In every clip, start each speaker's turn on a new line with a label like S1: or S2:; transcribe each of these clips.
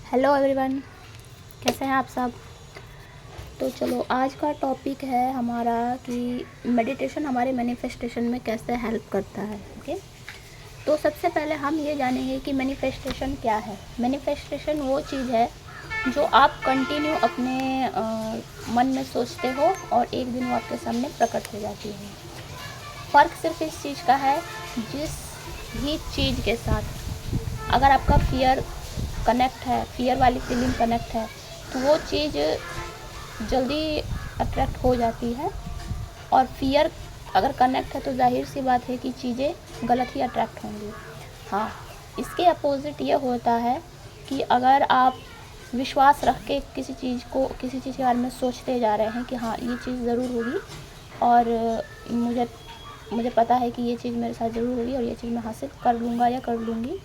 S1: Hello everyone, कैसे हैं आप सब। तो चलो आज का टॉपिक है हमारा कि मेडिटेशन हमारे मैनिफेस्टेशन में कैसे हेल्प करता है। ओके, तो सबसे पहले हम ये जानेंगे कि मैनिफेस्टेशन क्या है। मैनिफेस्टेशन वो चीज़ है जो आप कंटिन्यू अपने मन में सोचते हो और एक दिन वो आपके सामने प्रकट हो जाती है। फ़र्क सिर्फ इस चीज़ का है, जिस भी चीज़ के साथ अगर आपका फियर कनेक्ट है, फियर वाली फीलिंग कनेक्ट है, तो वो चीज़ जल्दी अट्रैक्ट हो जाती है। और फियर अगर कनेक्ट है तो जाहिर सी बात है कि चीज़ें गलत ही अट्रैक्ट होंगी। हाँ, इसके अपोज़िट ये होता है कि अगर आप विश्वास रख के किसी चीज़ के बारे में सोचते जा रहे हैं कि हाँ ये चीज़ ज़रूर होगी और मुझे पता है कि ये चीज़ मेरे साथ ज़रूर होगी और ये चीज़ मैं हासिल कर लूँगा या कर लूँगी,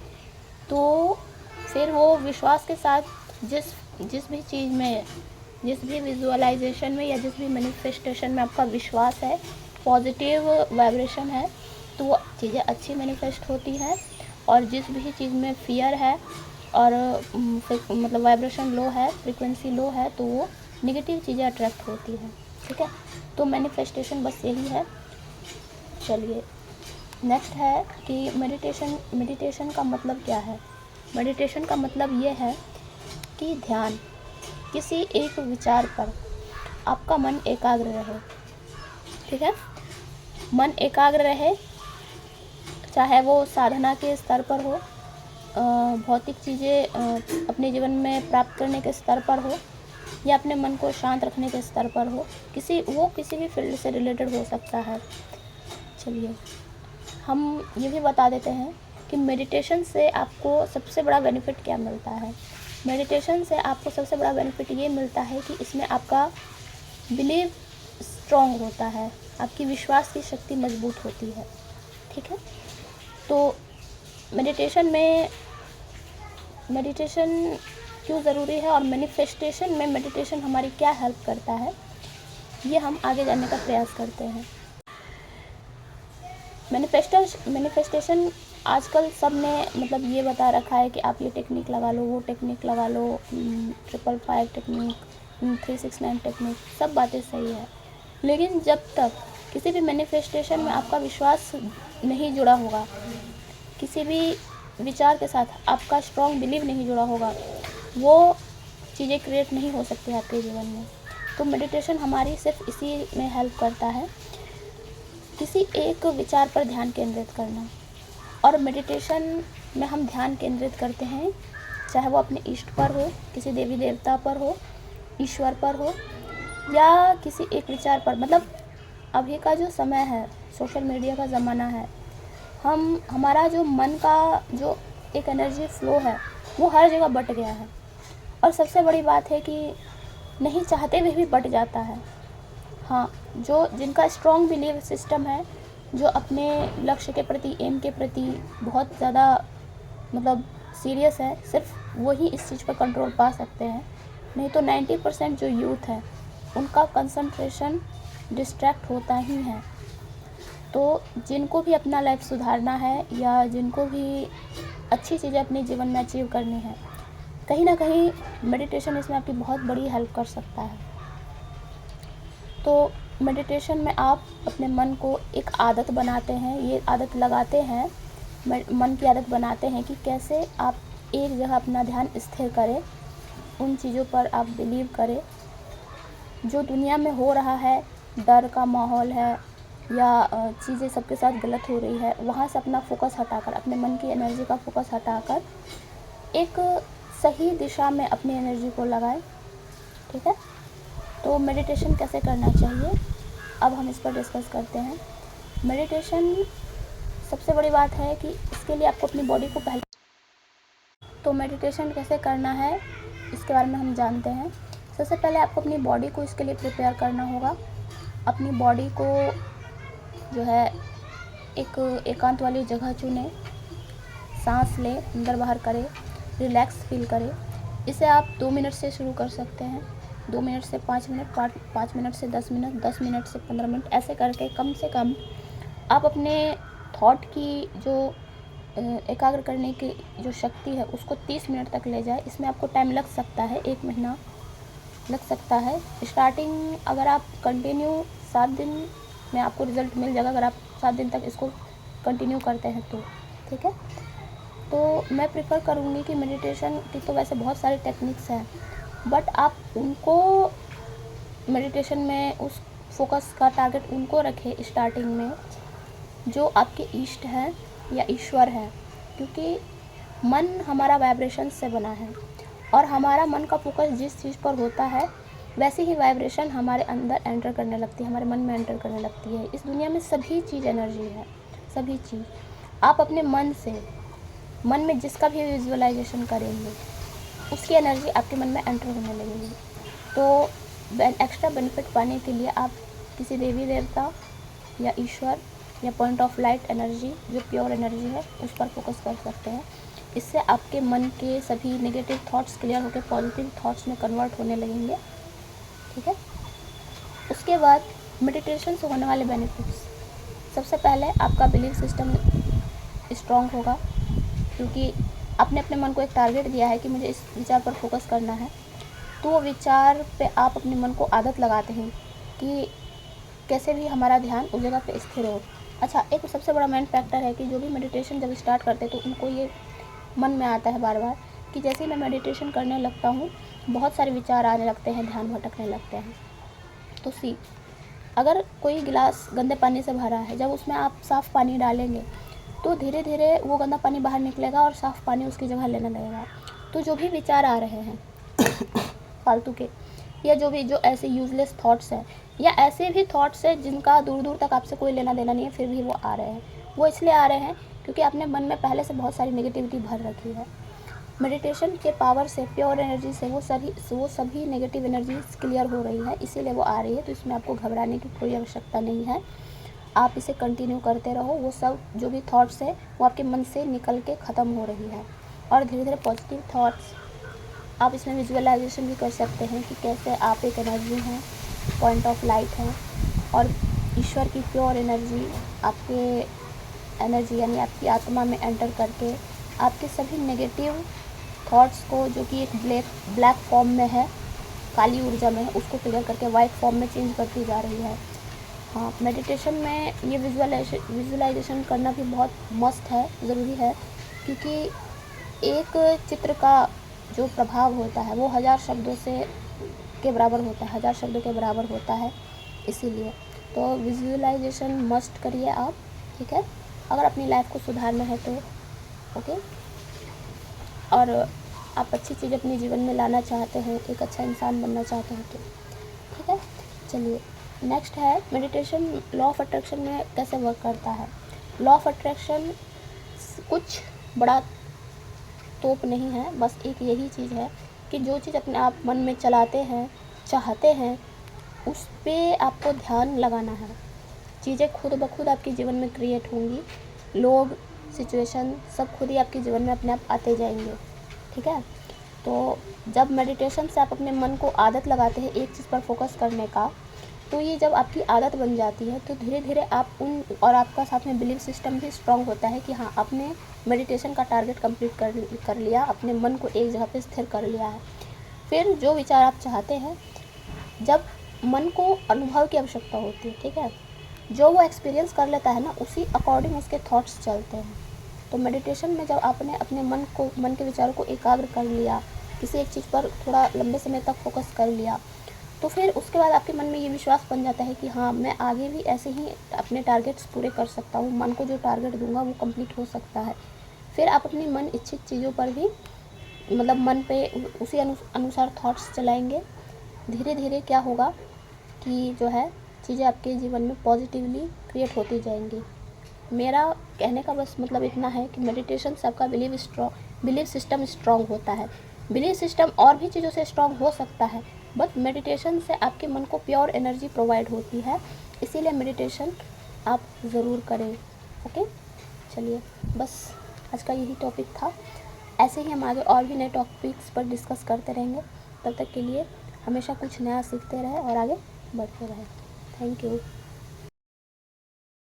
S1: तो फिर वो विश्वास के साथ जिस भी चीज़ में, जिस भी विजुअलाइजेशन में या जिस भी मैनिफेस्टेशन में आपका विश्वास है, पॉजिटिव वाइब्रेशन है, तो वो चीज़ें अच्छी मैनिफेस्ट होती हैं। और जिस भी चीज़ में फियर है और मतलब वाइब्रेशन लो है, फ्रीक्वेंसी लो है, तो वो नेगेटिव चीज़ें अट्रैक्ट होती हैं। ठीक है, तो मैनिफेस्टेशन बस यही है। चलिए नेक्स्ट है कि मेडिटेशन का मतलब क्या है। मेडिटेशन का मतलब ये है कि ध्यान, किसी एक विचार पर आपका मन एकाग्र रहे। ठीक है, मन एकाग्र रहे, चाहे वो साधना के स्तर पर हो, भौतिक चीज़ें अपने जीवन में प्राप्त करने के स्तर पर हो, या अपने मन को शांत रखने के स्तर पर हो, किसी भी फील्ड से रिलेटेड हो सकता है। चलिए हम ये भी बता देते हैं कि मेडिटेशन से आपको सबसे बड़ा बेनिफिट क्या मिलता है। मेडिटेशन से आपको सबसे बड़ा बेनिफिट ये मिलता है कि इसमें आपका बिलीव स्ट्रॉन्ग होता है, आपकी विश्वास की शक्ति मजबूत होती है। ठीक है, तो मेडिटेशन क्यों ज़रूरी है और मैनिफेस्टेशन में मेडिटेशन हमारी क्या हेल्प करता है, ये हम आगे जानने का प्रयास करते हैं। मैनिफेस्टेशन आजकल सब ने मतलब ये बता रखा है कि आप ये टेक्निक लगा लो, वो टेक्निक लगा लो, 555 टेक्निक, 369 टेक्निक, सब बातें सही है। लेकिन जब तक किसी भी मैनिफेस्टेशन में आपका विश्वास नहीं जुड़ा होगा, किसी भी विचार के साथ आपका स्ट्रॉन्ग बिलीव नहीं जुड़ा होगा, वो चीज़ें क्रिएट नहीं हो सकती आपके जीवन में। तो मेडिटेशन हमारी सिर्फ इसी में हेल्प करता है, किसी एक विचार पर ध्यान केंद्रित करना। और मेडिटेशन में हम ध्यान केंद्रित करते हैं, चाहे वो अपने इष्ट पर हो, किसी देवी देवता पर हो, ईश्वर पर हो, या किसी एक विचार पर। मतलब अभी का जो समय है, सोशल मीडिया का ज़माना है, हमारा जो मन का जो एक एनर्जी फ्लो है वो हर जगह बट गया है। और सबसे बड़ी बात है कि नहीं चाहते हुए भी बट जाता है। हाँ, जिनका स्ट्रॉन्ग बिलीव सिस्टम है, जो अपने लक्ष्य के प्रति, एम के प्रति बहुत ज़्यादा मतलब सीरियस है, सिर्फ वही इस चीज़ पर कंट्रोल पा सकते हैं। नहीं तो 90% जो यूथ है उनका कंसंट्रेशन डिस्ट्रैक्ट होता ही है। तो जिनको भी अपना लाइफ सुधारना है या जिनको भी अच्छी चीज़ें अपने जीवन में अचीव करनी है, कहीं ना कहीं मेडिटेशन इसमें आपकी बहुत बड़ी हेल्प कर सकता है। तो मेडिटेशन में आप अपने मन को एक आदत बनाते हैं, ये आदत लगाते हैं, मन की आदत बनाते हैं कि कैसे आप एक जगह अपना ध्यान स्थिर करें, उन चीज़ों पर आप बिलीव करें। जो दुनिया में हो रहा है, डर का माहौल है या चीज़ें सबके साथ गलत हो रही है, वहाँ से अपना फोकस हटाकर, अपने मन की एनर्जी का फोकस हटाकर एक सही दिशा में अपनी एनर्जी को लगाएं। ठीक है, तो मेडिटेशन कैसे करना चाहिए अब हम इस पर डिस्कस करते हैं। मेडिटेशन सबसे बड़ी बात है कि इसके लिए आपको अपनी बॉडी को तो मेडिटेशन कैसे करना है इसके बारे में हम जानते हैं। सबसे पहले आपको अपनी बॉडी को इसके लिए प्रिपेयर करना होगा। अपनी बॉडी को जो है एक एकांत वाली जगह चुनें, सांस लें, अंदर बाहर करें, रिलैक्स फील करें। इसे आप 2 मिनट से शुरू कर सकते हैं, 2 मिनट से 5 मिनट, 5 मिनट से 10 मिनट, 10 मिनट से 15 मिनट, ऐसे करके कम से कम आप अपने थॉट की जो एकाग्र करने की जो शक्ति है उसको 30 मिनट तक ले जाए। इसमें आपको टाइम लग सकता है, 1 महीना लग सकता है। स्टार्टिंग अगर आप कंटिन्यू 7 दिन में आपको रिज़ल्ट मिल जाएगा, अगर आप 7 दिन तक इसको कंटिन्यू करते हैं तो, ठीक है। तो मैं प्रेफर करूँगी कि मेडिटेशन की तो वैसे बहुत सारी टेक्निक्स हैं, बट आप उनको मेडिटेशन में उस फोकस का टारगेट उनको रखें स्टार्टिंग में जो आपके इष्ट हैं या ईश्वर है, क्योंकि मन हमारा वाइब्रेशन से बना है और हमारा मन का फोकस जिस चीज़ पर होता है वैसे ही वाइब्रेशन हमारे अंदर एंटर करने लगती है, हमारे मन में एंटर करने लगती है। इस दुनिया में सभी चीज़ एनर्जी है, सभी चीज़। आप अपने मन से, मन में जिसका भी विजुअलाइजेशन करेंगे उसकी एनर्जी आपके मन में एंटर होने लगेगी। तो एक्स्ट्रा बेनिफिट पाने के लिए आप किसी देवी देवता या ईश्वर या पॉइंट ऑफ लाइट एनर्जी जो प्योर एनर्जी है उस पर फोकस कर सकते हैं। इससे आपके मन के सभी नेगेटिव थॉट्स क्लियर होकर पॉजिटिव थॉट्स में कन्वर्ट होने लगेंगे, ठीक है। उसके बाद मेडिटेशन से होने वाले बेनिफिट्स, सबसे पहले आपका बिलीफ सिस्टम स्ट्रॉन्ग होगा, क्योंकि आपने अपने मन को एक टारगेट दिया है कि मुझे इस विचार पर फोकस करना है, तो वो विचार पे आप अपने मन को आदत लगाते हैं कि कैसे भी हमारा ध्यान उस जगह पे स्थिर हो। अच्छा, एक सबसे बड़ा मेन फैक्टर है कि जो भी मेडिटेशन जब स्टार्ट करते हैं तो उनको ये मन में आता है बार बार कि जैसे ही मैं मेडिटेशन करने लगता हूँ बहुत सारे विचार आने लगते हैं, ध्यान भटकने लगते हैं। तो अगर कोई गिलास गंदे पानी से भरा है, जब उसमें आप साफ़ पानी डालेंगे तो धीरे धीरे वो गंदा पानी बाहर निकलेगा और साफ़ पानी उसकी जगह लेने लगेगा। तो जो भी विचार आ रहे हैं फालतू के, या जो ऐसे यूजलेस थॉट्स हैं या ऐसे भी थॉट्स हैं जिनका दूर दूर तक आपसे कोई लेना देना नहीं है, फिर भी वो आ रहे हैं, वो इसलिए आ रहे हैं क्योंकि आपने मन में पहले से बहुत सारी नेगेटिविटी भर रखी है। मेडिटेशन के पावर से, प्योर एनर्जी से वो सभी नेगेटिव एनर्जीज क्लियर हो रही है, इसीलिए वो आ रही है। तो इसमें आपको घबराने की कोई आवश्यकता नहीं है, आप इसे कंटिन्यू करते रहो। वो सब जो भी थॉट्स है वो आपके मन से निकल के ख़त्म हो रही है और धीरे धीरे पॉजिटिव थॉट्स, आप इसमें विजुअलाइजेशन भी कर सकते हैं कि कैसे आप एक एनर्जी हैं, पॉइंट ऑफ लाइट हैं और ईश्वर की प्योर एनर्जी आपके एनर्जी यानी आपकी आत्मा में एंटर करके आपके सभी नेगेटिव थॉट्स को, जो कि एक ब्लैक फॉर्म में है, काली ऊर्जा में है, उसको क्लियर करके वाइट फॉर्म में चेंज करती जा रही है। हाँ, मेडिटेशन में ये विजुअलाइजेशन करना भी बहुत मस्त है, ज़रूरी है, क्योंकि एक चित्र का जो प्रभाव होता है वो 1000 शब्दों के बराबर होता है, 1000 शब्दों के बराबर होता है। इसीलिए तो विजुअलाइजेशन मस्ट करिए आप, ठीक है, अगर अपनी लाइफ को सुधारना है तो। ओके, और आप अच्छी चीज़ अपने जीवन में लाना चाहते हैं, एक अच्छा इंसान बनना चाहते हैं तो, ठीक है। चलिए, नेक्स्ट है मेडिटेशन लॉ ऑफ अट्रैक्शन में कैसे वर्क करता है। लॉ ऑफ अट्रैक्शन कुछ बड़ा तोप नहीं है, बस एक यही चीज़ है कि जो चीज़ अपने आप मन में चलाते हैं, चाहते हैं, उस पर आपको ध्यान लगाना है। चीज़ें खुद ब खुद आपके जीवन में क्रिएट होंगी, लोग, सिचुएशन सब खुद ही आपके जीवन में अपने आप आते जाएंगे, ठीक है। तो जब मेडिटेशन से आप अपने मन को आदत लगाते हैं एक चीज़ पर फोकस करने का, तो ये जब आपकी आदत बन जाती है तो धीरे धीरे आप और आपका साथ में बिलीफ सिस्टम भी स्ट्रॉन्ग होता है कि हाँ, आपने मेडिटेशन का टारगेट कंप्लीट कर लिया, अपने मन को एक जगह पे स्थिर कर लिया है। फिर जो विचार आप चाहते हैं, जब मन को अनुभव की आवश्यकता होती है, ठीक है, जो वो एक्सपीरियंस कर लेता है ना, उसी अकॉर्डिंग उसके थॉट्स चलते हैं। तो मेडिटेशन में जब आपने अपने मन के विचारों को एकाग्र कर लिया, किसी एक चीज़ पर थोड़ा लंबे समय तक फोकस कर लिया, तो फिर उसके बाद आपके मन में ये विश्वास बन जाता है कि हाँ, मैं आगे भी ऐसे ही अपने टारगेट्स पूरे कर सकता हूँ, मन को जो टारगेट दूंगा वो कंप्लीट हो सकता है। फिर आप अपनी मन इच्छित चीज़ों पर भी, मतलब मन पे उसी अनुसार थॉट्स चलाएंगे। धीरे धीरे क्या होगा कि जो है चीज़ें आपके जीवन में पॉजिटिवली क्रिएट होती जाएंगी। मेरा कहने का बस मतलब इतना है कि मेडिटेशन से आपका बिलीव सिस्टम स्ट्रॉन्ग होता है। बिलीव सिस्टम और भी चीज़ों से स्ट्रॉन्ग हो सकता है, बट मेडिटेशन से आपके मन को प्योर एनर्जी प्रोवाइड होती है, इसीलिए मेडिटेशन आप ज़रूर करें। ओके, चलिए, बस आज का यही टॉपिक था। ऐसे ही हम आगे और भी नए टॉपिक्स पर डिस्कस करते रहेंगे। तब तक के लिए हमेशा कुछ नया सीखते रहें और आगे बढ़ते रहें। Thank you.